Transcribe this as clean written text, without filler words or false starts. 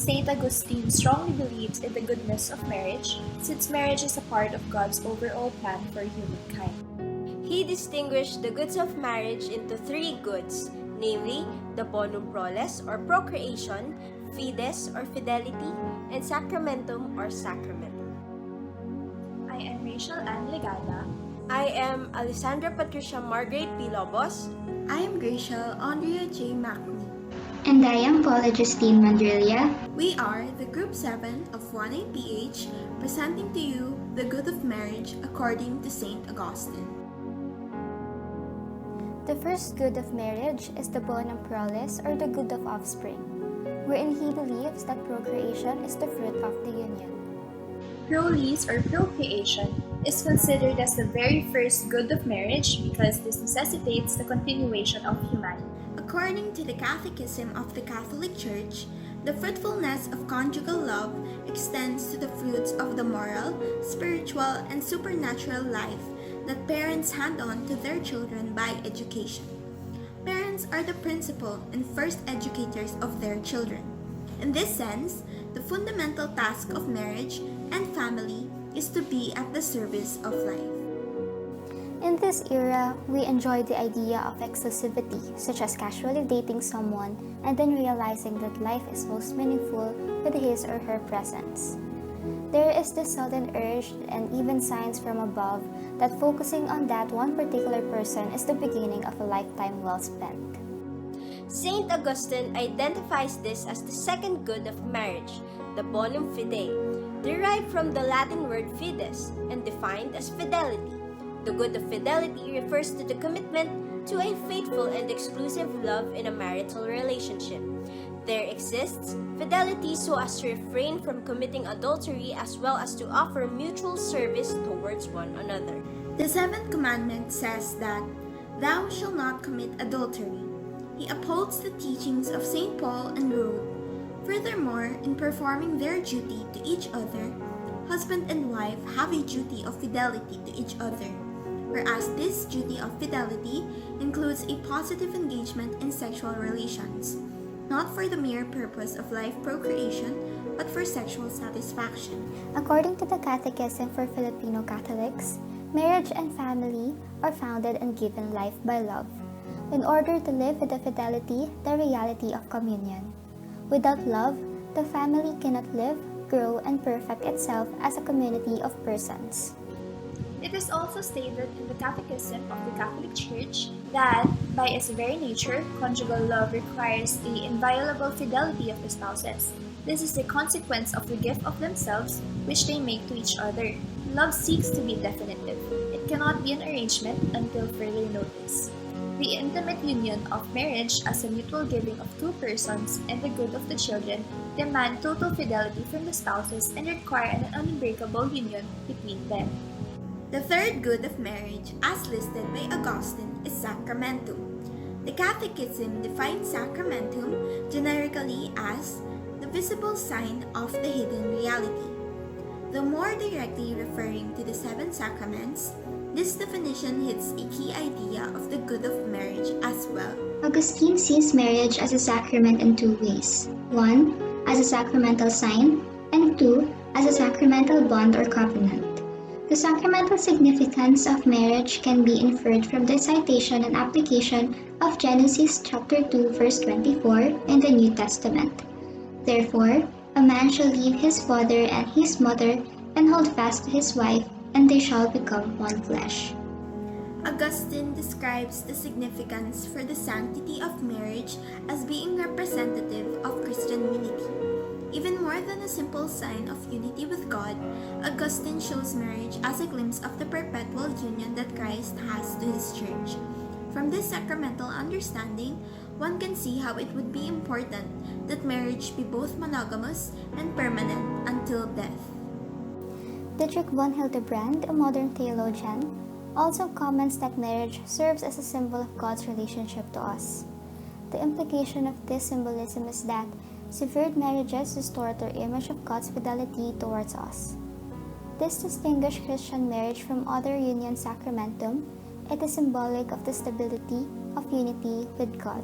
Saint Augustine strongly believes in the goodness of marriage, since marriage is a part of God's overall plan for humankind. He distinguished the goods of marriage into three goods, namely the bonum proles or procreation, fides or fidelity, and sacramentum or sacrament. I am Gracielle and Legada. I am Alessandra Patricia Margreat P. Lobos. I am Gracielle Aundrea J. Macni. And I am Paula Justine Mandrilla. We are the Group 7 of 1APH, presenting to you the good of marriage according to Saint Augustine. The first good of marriage is the bonum proles or the good of offspring, wherein he believes that procreation is the fruit of the union. Proles or procreation is considered as the very first good of marriage because this necessitates the continuation of humanity. According to the Catechism of the Catholic Church, the fruitfulness of conjugal love extends to the fruits of the moral, spiritual, and supernatural life that parents hand on to their children by education. Parents are the principal and first educators of their children. In this sense, the fundamental task of marriage and family is to be at the service of life. In this era, we enjoy the idea of exclusivity, such as casually dating someone and then realizing that life is most meaningful with his or her presence. There is this sudden urge and even signs from above that focusing on that one particular person is the beginning of a lifetime well spent. Saint Augustine identifies this as the second good of marriage, the bonum fidei, derived from the Latin word fides and defined as fidelity. The good of fidelity refers to the commitment to a faithful and exclusive love in a marital relationship. There exists fidelity so as to refrain from committing adultery as well as to offer mutual service towards one another. The seventh commandment says that, "Thou shalt not commit adultery." He upholds the teachings of St. Paul and wrote, "Furthermore, in performing their duty to each other, husband and wife have a duty of fidelity to each other, whereas this duty of fidelity includes a positive engagement in sexual relations, not for the mere purpose of life procreation, but for sexual satisfaction." According to the Catechism for Filipino Catholics, marriage and family are founded and given life by love, in order to live with the fidelity, the reality of communion. Without love, the family cannot live, grow, and perfect itself as a community of persons. It is also stated in the Catechism of the Catholic Church that, by its very nature, conjugal love requires the inviolable fidelity of the spouses. This is the consequence of the gift of themselves which they make to each other. Love seeks to be definitive. It cannot be an arrangement until further notice. The intimate union of marriage as a mutual giving of two persons and the good of the children demand total fidelity from the spouses and require an unbreakable union between them. The third good of marriage, as listed by Augustine, is sacramentum. The Catechism defines sacramentum generically as the visible sign of the hidden reality. Though more directly referring to the seven sacraments, this definition hits a key idea of the good of marriage as well. Augustine sees marriage as a sacrament in two ways. One, as a sacramental sign, and two, as a sacramental bond or covenant. The sacramental significance of marriage can be inferred from the citation and application of Genesis chapter 2 verse 24 in the New Testament. Therefore, a man shall leave his father and his mother and hold fast to his wife, and they shall become one flesh. Augustine describes the significance for the sanctity of marriage as being representative of Christian unity. Even more than a simple sign of unity with God, Augustine shows marriage as a glimpse of the perpetual union that Christ has to His Church. From this sacramental understanding, one can see how it would be important that marriage be both monogamous and permanent until death. Dietrich von Hildebrand, a modern theologian, also comments that marriage serves as a symbol of God's relationship to us. The implication of this symbolism is that severed marriages distort our image of God's fidelity towards us. This distinguishes Christian marriage from other union sacramentum. It is symbolic of the stability of unity with God.